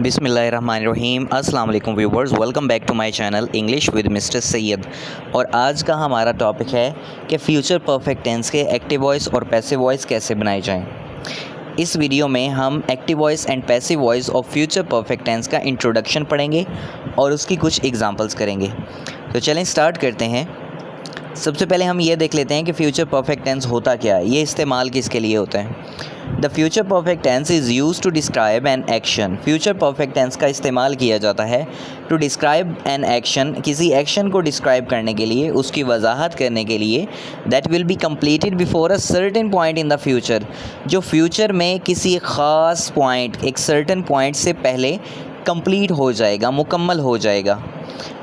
बिस्मिल्लाहिर्रहमानिर्रहीम अस्सलाम वालेकुम viewers, welcome back to my channel English with mister Syed. और आज का हमारा टॉपिक है कि फ्यूचर परफेक्ट टेंस के एक्टिव वॉइस और पैसिव वॉइस कैसे बनाए जाएं। इस वीडियो में हम active voice and passive voice of future perfect tense का इंट्रोडक्शन पढ़ेंगे और उसकी कुछ एग्जांपल्स करेंगे। तो चलें स्टार्ट करते हैं। सबसे पहले हम ये देख लेते हैं कि फ्यूचर परफेक्ट टेंस होता क्या है, ये इस्तेमाल किसके लिए होता है। The future perfect tense is use to describe an action. Future perfect tense का इस्तेमाल किया जाता है टू डिस्क्राइब एन एक्शन, किसी एक्शन को डिस्क्राइब करने के लिए, उसकी वजाहत करने के लिए, that will be completed before a certain point in the future, जो फ्यूचर में किसी ख़ास पॉइंट, एक सर्टेन पॉइंट से पहले कंप्लीट हो जाएगा, मुकम्मल हो जाएगा।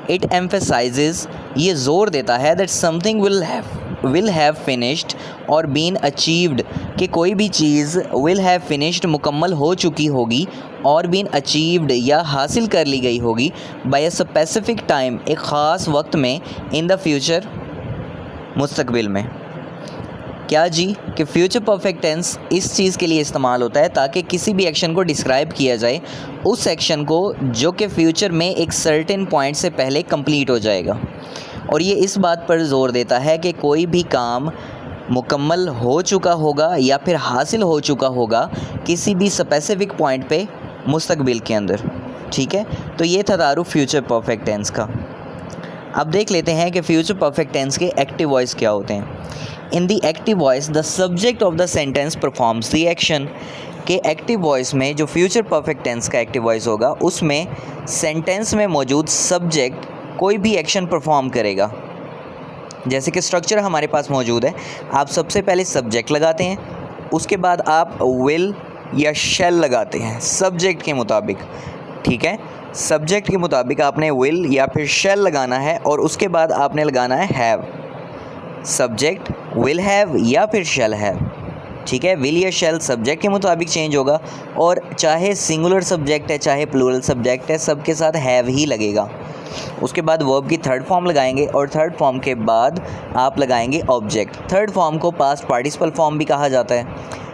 इट एम्फेसाइजेज़, ये ज़ोर देता है that something will have finished और बीन अचीव्ड, कि कोई भी चीज़ विल हैव फिनिश्ड मुकम्मल हो चुकी होगी और बीन अचीव्ड या हासिल कर ली गई होगी बाय अ स्पेसिफिक टाइम, एक ख़ास वक्त में, इन द फ्यूचर, मुस्तकबिल में। क्या जी कि फ्यूचर परफेक्ट टेंस इस चीज़ के लिए इस्तेमाल होता है ताकि किसी भी एक्शन को डिस्क्राइब किया जाए, उस एक्शन को जो कि फ्यूचर में एक सर्टेन पॉइंट से पहले कंप्लीट हो जाएगा। और ये इस बात पर ज़ोर देता है कि कोई भी काम मुकम्मल हो चुका होगा या फिर हासिल हो चुका होगा किसी भी स्पेसिफिक पॉइंट पे मुस्तकबिल के अंदर। ठीक है, तो ये था तारुफ फ्यूचर परफेक्ट टेंस का। अब देख लेते हैं कि फ्यूचर परफेक्ट टेंस के एक्टिव वॉइस क्या होते हैं। In the active voice the subject of the sentence performs the action, के एक्टिव वॉइस में जो फ्यूचर परफेक्ट टेंस का एक्टिव वॉइस होगा उसमें सेंटेंस में मौजूद सब्जेक्ट कोई भी एक्शन परफॉर्म करेगा। जैसे कि स्ट्रक्चर हमारे पास मौजूद है, आप सबसे पहले सब्जेक्ट लगाते हैं, उसके बाद आप विल या शैल लगाते हैं सब्जेक्ट के मुताबिक। ठीक है, सब्जेक्ट के मुताबिक आपने विल या फिर शैल लगाना है और उसके बाद आपने लगाना है हैव। सब्जेक्ट विल हैव या फिर शैल हैव। ठीक है, विल या शैल सब्जेक्ट के मुताबिक चेंज होगा और चाहे सिंगुलर सब्जेक्ट है चाहे प्लूरल सब्जेक्ट है, सबके साथ हैव ही लगेगा। उसके बाद वर्ब की थर्ड फॉर्म लगाएंगे और थर्ड फॉर्म के बाद आप लगाएंगे ऑब्जेक्ट। थर्ड फॉर्म को पास्ट पार्टिसिपल फॉर्म भी कहा जाता है।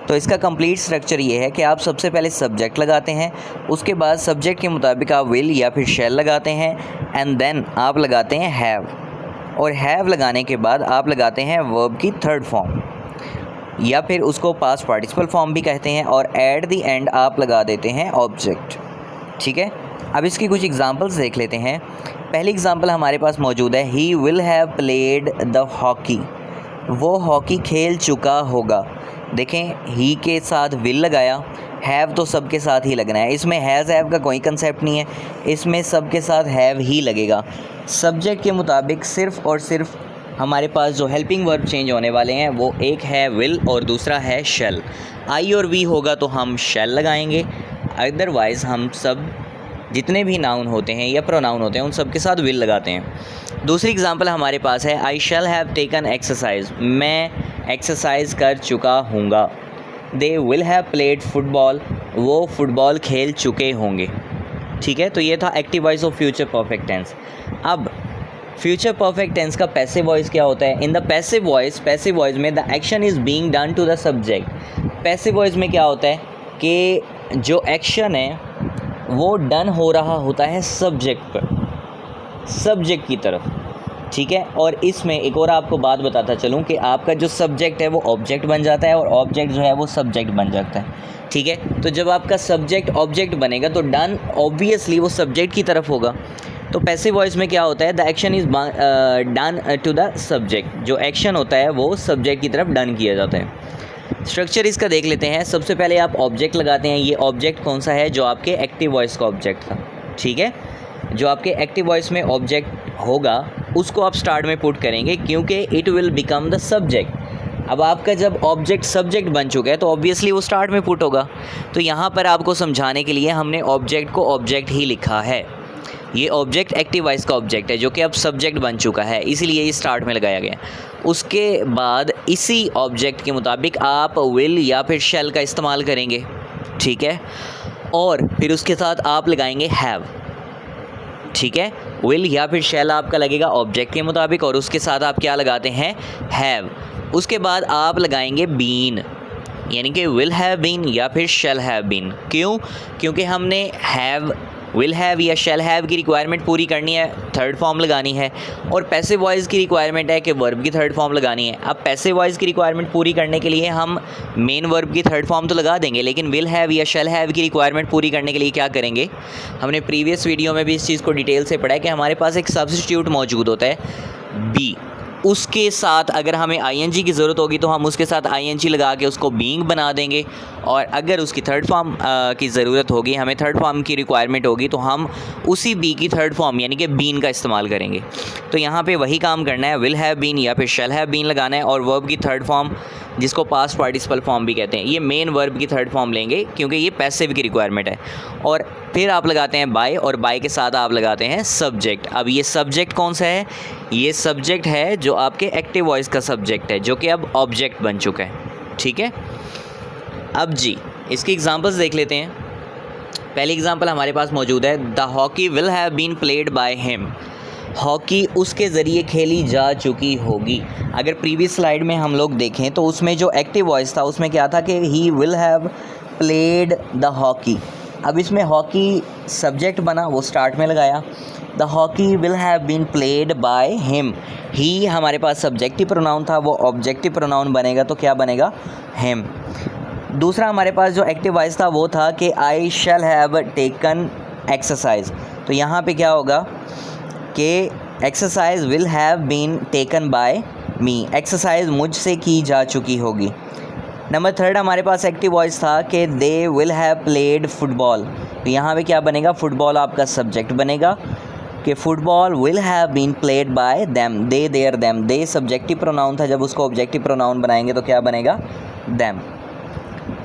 तो इसका कंप्लीट स्ट्रक्चर ये है कि आप सबसे पहले सब्जेक्ट लगाते हैं, उसके बाद सब्जेक्ट के मुताबिक आप विल या फिर शैल लगाते हैं एंड देन आप लगाते हैं हैव, और हैव लगाने के बाद आप लगाते हैं वर्ब की थर्ड फॉर्म या फिर उसको पास्ट पार्टिसिपल फॉर्म भी कहते हैं, और एट द एंड आप लगा देते हैं ऑब्जेक्ट। ठीक है, अब इसकी कुछ एग्जांपल्स देख लेते हैं। पहली एग्जांपल हमारे पास मौजूद है, ही will have played the hockey, वो हॉकी खेल चुका होगा। देखें, ही के साथ विल लगाया, हैव तो सबके साथ ही लगना है, इसमें हैज़ हैव का कोई कंसेप्ट नहीं है, इसमें सबके साथ हैव ही लगेगा। सब्जेक्ट के मुताबिक सिर्फ़ और सिर्फ हमारे पास जो हेल्पिंग वर्ब चेंज होने वाले हैं वो एक है विल और दूसरा है शैल। आई और वी होगा तो हम शैल लगाएंगे, अदरवाइज़ हम सब जितने भी नाउन होते हैं या प्रोनाउन होते हैं उन सब के साथ विल लगाते हैं। दूसरी एग्जांपल हमारे पास है, I shall have taken exercise, मैं एक्सरसाइज कर चुका हूँगा। They will have played football, वो फुटबॉल खेल चुके होंगे। ठीक है, तो ये था active voice of future perfect tense. अब फ्यूचर परफेक्ट टेंस का पैसिव वॉइस क्या होता है। इन द पैसिव वॉइस में the action is being done to the subject. Passive voice में क्या होता है कि जो एक्शन है वो डन हो रहा होता है सब्जेक्ट पर, सब्जेक्ट की तरफ। ठीक है, और इसमें एक और आपको बात बताता चलूँ कि आपका जो सब्जेक्ट है वो ऑब्जेक्ट बन जाता है और ऑब्जेक्ट जो है वो सब्जेक्ट बन जाता है। ठीक है, तो जब आपका सब्जेक्ट ऑब्जेक्ट बनेगा तो डन ऑब्वियसली वो सब्जेक्ट की तरफ होगा। तो पैसिव वॉइस में क्या होता है, the action is done to the subject, जो एक्शन होता है वो सब्जेक्ट की तरफ डन किया जाता है। स्ट्रक्चर इसका देख लेते हैं। सबसे पहले आप ऑब्जेक्ट लगाते हैं, ये ऑब्जेक्ट कौन सा है, जो आपके एक्टिव वॉइस का ऑब्जेक्ट था। ठीक है, जो आपके एक्टिव वॉइस में ऑब्जेक्ट होगा उसको आप स्टार्ट में पुट करेंगे क्योंकि it will become the subject. अब आपका जब ऑब्जेक्ट सब्जेक्ट बन चुका है तो ऑब्वियसली वो स्टार्ट में पुट होगा। तो यहाँ पर आपको समझाने के लिए हमने ऑब्जेक्ट को ऑब्जेक्ट ही लिखा है। ये ऑब्जेक्ट एक्टिव वॉइस का ऑब्जेक्ट है जो कि अब सब्जेक्ट बन चुका है, इसीलिए ये स्टार्ट में लगाया गया। उसके बाद इसी ऑब्जेक्ट के मुताबिक आप विल या फिर शैल का इस्तेमाल करेंगे। ठीक है, और फिर उसके साथ आप लगाएंगे हैव। ठीक है, विल या फिर शैल आपका लगेगा ऑब्जेक्ट के मुताबिक और उसके साथ आप क्या लगाते हैं, हैव। उसके बाद आप लगाएंगे बीन यानी कि विल हैव बीन या फिर शैल हैव बीन। क्यों? क्योंकि हमने हैव, विल हैव या शैल हैव की रिक्वायरमेंट पूरी करनी है, थर्ड फॉर्म लगानी है, और पैसिव वॉइस की रिक्वायरमेंट है कि वर्ब की थर्ड फॉर्म लगानी है। अब पैसिव वॉइस की रिक्वायरमेंट पूरी करने के लिए हम मेन वर्ब की थर्ड फॉर्म तो लगा देंगे, लेकिन विल हैव या शैल हैव की रिक्वायरमेंट पूरी करने के लिए क्या करेंगे? हमने प्रीवियस वीडियो में भी इस चीज़ को डिटेल से पढ़ा है कि हमारे पास एक सब्स्टिट्यूट मौजूद होता है बी, उसके साथ अगर हमें आईएनजी की ज़रूरत होगी तो हम उसके साथ आईएनजी लगा के उसको बीइंग बना देंगे, और अगर उसकी थर्ड फॉर्म की ज़रूरत होगी, हमें थर्ड फॉर्म की रिक्वायरमेंट होगी, तो हम उसी बी की थर्ड फॉर्म यानी कि बीन का इस्तेमाल करेंगे। तो यहाँ पे वही काम करना है, विल हैव बीन या फिर शैल हैव बीन लगाना है, और वर्ब की थर्ड फॉर्म जिसको पास्ट पार्टिसिपल फॉर्म भी कहते हैं, ये मेन वर्ब की थर्ड फॉर्म लेंगे क्योंकि ये पैसिव की रिक्वायरमेंट है। और फिर आप लगाते हैं बाय, और बाय के साथ आप लगाते हैं सब्जेक्ट। अब ये सब्जेक्ट कौन सा है? ये सब्जेक्ट है जो आपके एक्टिव वॉइस का सब्जेक्ट है, जो कि अब ऑब्जेक्ट बन चुका है। ठीक है, अब जी इसकी एग्जांपल्स देख लेते हैं। पहली एग्जांपल हमारे पास मौजूद है, the hockey will have been played by him. Hockey उसके ज़रिए खेली जा चुकी होगी। अगर प्रीवियस स्लाइड में हम लोग देखें तो उसमें जो एक्टिव वॉइस था उसमें क्या था कि he will have played the hockey. अब इसमें हॉकी सब्जेक्ट बना, वो स्टार्ट में लगाया, the hockey will have been played by him. ही हमारे पास सब्जेक्टिव प्रोनाउन था, वो ऑब्जेक्टिव प्रोनाउन बनेगा, तो क्या बनेगा? हिम। दूसरा हमारे पास जो एक्टिव वॉइस था वो था कि I shall have taken exercise. तो यहाँ पे क्या होगा कि exercise will have been taken by me. Exercise मुझसे की जा चुकी होगी। नंबर थर्ड हमारे पास एक्टिव वॉइस था कि दे विल हैव प्लेड फुटबॉल। तो यहाँ पे क्या बनेगा? फुटबॉल आपका सब्जेक्ट बनेगा कि football will have been played by them. They, there, them. They subjective pronoun था, जब उसको ऑब्जेक्टिव प्रोनाउन बनाएंगे तो क्या बनेगा? देम।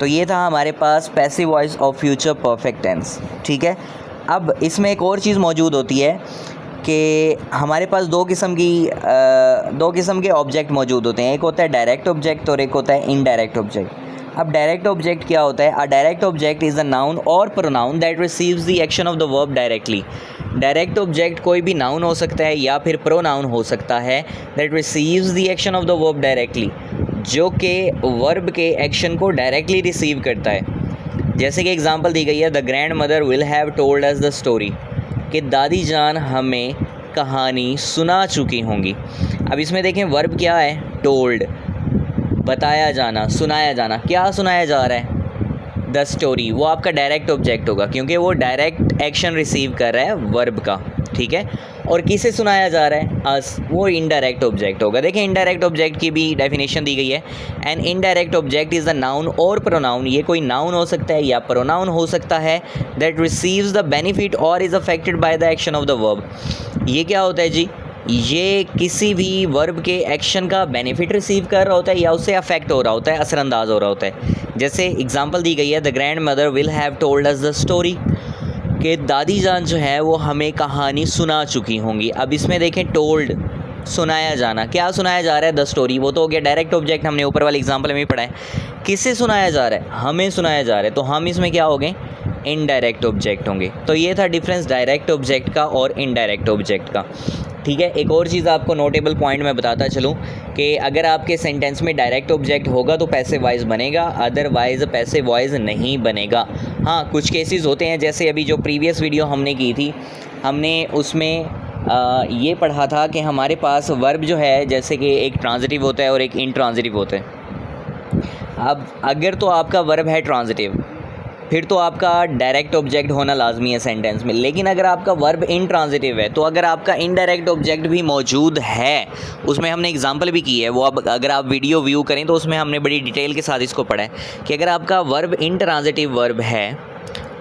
तो ये था हमारे पास passive voice of future perfect tense. ठीक है, अब इसमें एक और चीज़ मौजूद होती है कि हमारे पास दो किस्म के ऑब्जेक्ट मौजूद होते हैं। एक होता है डायरेक्ट ऑब्जेक्ट और एक होता है इनडायरेक्ट ऑब्जेक्ट। अब डायरेक्ट ऑब्जेक्ट क्या होता है? A direct object is a noun और pronoun that receives the action of the verb directly. Direct object कोई भी नाउन हो सकता है या फिर प्रोनाउन हो सकता है that receives the action of the verb directly, जो कि वर्ब के एक्शन को डायरेक्टली रिसीव करता है। जैसे कि एग्जांपल दी गई है, the grand mother will have told us the story, कि दादी जान हमें कहानी सुना चुकी होंगी। अब इसमें देखें वर्ब क्या है? टोल्ड, बताया जाना, सुनाया जाना। क्या सुनाया जा रहा है? The story. वो आपका डायरेक्ट ऑब्जेक्ट होगा क्योंकि वो डायरेक्ट एक्शन रिसीव कर रहा है वर्ब का। ठीक है, और किसे सुनाया जा रहा है? अस। वो इनडायरेक्ट ऑब्जेक्ट होगा। देखें इनडायरेक्ट ऑब्जेक्ट की भी डेफिनेशन दी गई है, an indirect object is a noun और प्रोनाउन। ये कोई नाउन हो सकता है या प्रोनाउन हो सकता है दैट रिसीव्स द बेनिफिट और is affected by the action of the verb. ये क्या होता है जी? ये किसी भी वर्ब के एक्शन का बेनिफिट रिसीव कर रहा होता है या उससे अफेक्ट हो रहा होता है, असरअंदाज हो रहा होता है। जैसे एग्जांपल दी गई है, the grand mother will have told us the story, कि दादी जान जो है वो हमें कहानी सुना चुकी होंगी। अब इसमें देखें टोल्ड, सुनाया जाना। क्या सुनाया जा रहा है? The story. वो तो हो गया डायरेक्ट ऑब्जेक्ट, हमने ऊपर वाले एग्जांपल में भी पढ़ा है। किससे सुनाया जा रहा है? हमें सुनाया जा रहा है, तो हम इसमें क्या हो गए? इनडायरेक्ट ऑब्जेक्ट होंगे। तो ये था डिफरेंस डायरेक्ट ऑब्जेक्ट का और इनडायरेक्ट ऑब्जेक्ट का। ठीक है, एक और चीज़ आपको नोटेबल पॉइंट में बताता चलूँ कि अगर आपके सेंटेंस में डायरेक्ट ऑब्जेक्ट होगा तो पैसिव वॉइस बनेगा, अदरवाइज़ पैसिव वॉइस नहीं बनेगा। हाँ, कुछ केसेस होते हैं, जैसे अभी जो प्रीवियस वीडियो हमने की थी, हमने उसमें ये पढ़ा था कि हमारे पास वर्ब जो है जैसे कि एक ट्रांजिटिव होता है और एक इंट्रांजिटिव होता है। अब अगर तो आपका वर्ब है ट्रांजिटिव, फिर तो आपका डायरेक्ट ऑब्जेक्ट होना लाजमी है सेंटेंस में। लेकिन अगर आपका वर्ब इंट्रांजिटिव है तो अगर आपका इनडायरेक्ट ऑब्जेक्ट भी मौजूद है, उसमें हमने एग्जांपल भी की है, वो अब अगर आप वीडियो व्यू करें तो उसमें हमने बड़ी डिटेल के साथ इसको पढ़ा है कि अगर आपका वर्ब इंट्रांजिटिव वर्ब है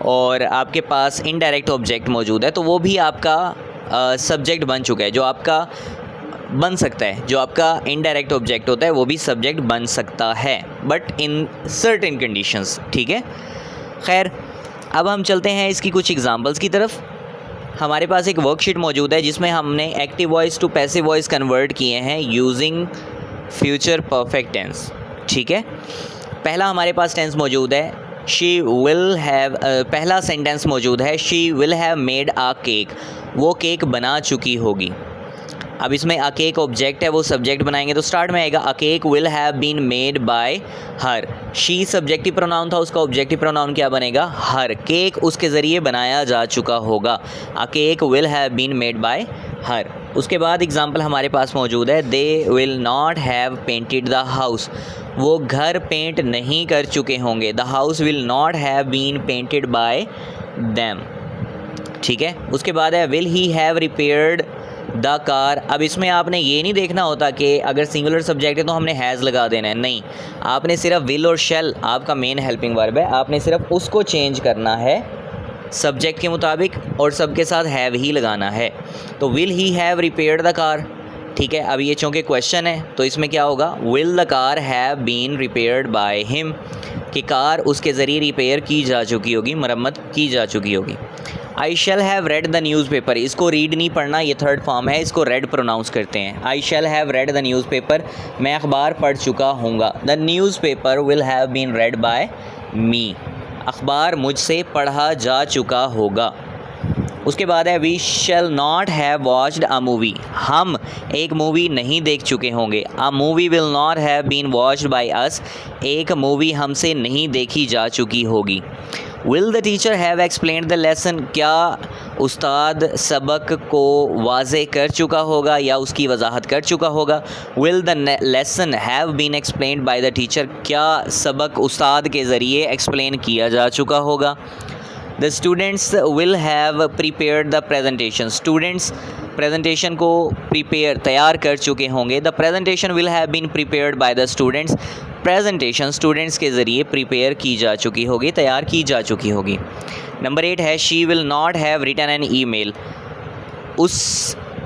और आपके पास इनडायरेक्ट ऑब्जेक्ट मौजूद है तो वो भी आपका सब्जेक्ट बन चुका है, जो आपका बन सकता है। जो आपका इनडायरेक्ट ऑब्जेक्ट होता है वो भी सब्जेक्ट बन सकता है, बट इन सर्टेन कंडीशंस। ठीक है, खैर अब हम चलते हैं इसकी कुछ एग्जांपल्स की तरफ। हमारे पास एक वर्कशीट मौजूद है जिसमें हमने active voice to passive voice convert किए हैं यूजिंग फ्यूचर परफेक्ट टेंस। ठीक है, पहला हमारे पास टेंस मौजूद है, शी विल हैव। पहला सेंटेंस मौजूद है, she will have made a cake. वो केक बना चुकी होगी। अब इसमें अ केक ऑब्जेक्ट है, वो सब्जेक्ट बनाएंगे तो स्टार्ट में आएगा a cake will have been made by her. She subjective pronoun था, उसका ऑब्जेक्टिव प्रोनाउन क्या बनेगा? हर। केक उसके ज़रिए बनाया जा चुका होगा। A cake will have been made by her. उसके बाद एग्जाम्पल हमारे पास मौजूद है, they will not have painted the house. वो घर पेंट नहीं कर चुके होंगे। The house will not have been painted by them. ठीक है। उसके बाद है will he have repaired the car. अब इसमें आपने ये नहीं देखना होता कि अगर सिंगुलर सब्जेक्ट है तो हमने हैज़ लगा देना है, नहीं, आपने सिर्फ विल और शेल आपका मेन हेल्पिंग वर्ब है, आपने सिर्फ उसको चेंज करना है सब्जेक्ट के मुताबिक और सबके साथ हैव ही लगाना है। तो will he have repaired the car. ठीक है। अब ये चूँकि क्वेश्चन है तो इसमें क्या होगा? Will the car have been repaired by him, कि कार उसके ज़रिए रिपेयर की जा चुकी होगी, मरम्मत की जा चुकी होगी। I shall have read the newspaper. इसको रीड नहीं पढ़ना, ये थर्ड फॉर्म है, इसको रेड प्रोनाउंस करते हैं। I shall have read the newspaper, मैं अखबार पढ़ चुका हूँगा। The newspaper will have been read by me, अखबार मुझसे पढ़ा जा चुका होगा। उसके बाद है we shall not have watched a movie, हम एक मूवी नहीं देख चुके होंगे। A movie will not have been watched by us, एक मूवी हमसे नहीं देखी जा चुकी होगी। Will the teacher have explained the lesson, क्या उस्ताद सबक को वाज़े कर चुका होगा या उसकी वजाहत कर चुका होगा। Will the lesson have been explained by the teacher, क्या सबक उस्ताद के ज़रिए एक्सप्लेन किया जा चुका होगा। The students will have prepared the presentation, students presentation को प्रिपेयर तैयार कर चुके होंगे। The presentation will have been prepared by the students, presentation students के ज़रिए प्रिपेयर की जा चुकी होगी, तैयार की जा चुकी होगी। नंबर 8 है she will not have written an email,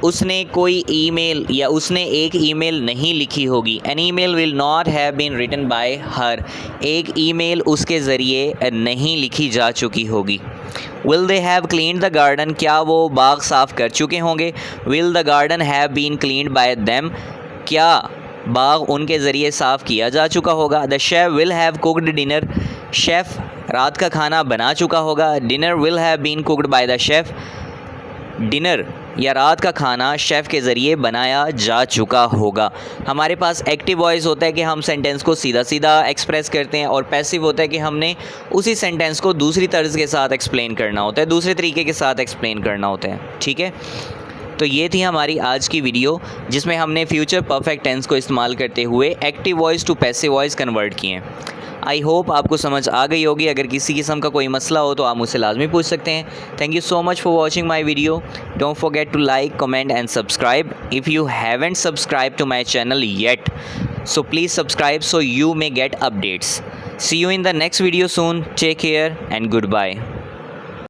उसने कोई ईमेल या उसने एक ईमेल नहीं लिखी होगी। An email will not have been written by her, एक ईमेल उसके ज़रिए नहीं लिखी जा चुकी होगी। Will they have cleaned the garden, क्या वो बाग साफ़ कर चुके होंगे। Will the garden have been cleaned by them, क्या बाग उनके ज़रिए साफ़ किया जा चुका होगा। The chef will have cooked dinner, chef रात का खाना बना चुका होगा। Dinner will have been cooked by the chef, dinner या रात का खाना शेफ़ के ज़रिए बनाया जा चुका होगा। हमारे पास एक्टिव वॉइस होता है कि हम सेंटेंस को सीधा सीधा एक्सप्रेस करते हैं, और पैसिव होता है कि हमने उसी सेंटेंस को दूसरी तर्ज के साथ एक्सप्लेन करना होता है, दूसरे तरीके के साथ एक्सप्लेन करना होता है। ठीक है। तो ये थी हमारी आज की वीडियो जिसमें हमने फ्यूचर परफेक्ट टेंस को इस्तेमाल करते हुए active voice to passive voice convert किए हैं। आई होप आपको समझ आ गई होगी। अगर किसी किस्म का कोई मसला हो तो आप मुझसे लाजमी पूछ सकते हैं। Thank you so much for watching my video. Don't forget to like, comment and subscribe if you haven't subscribe to my channel yet, so please subscribe so you may get updates. See you in the next video soon. Take care and goodbye.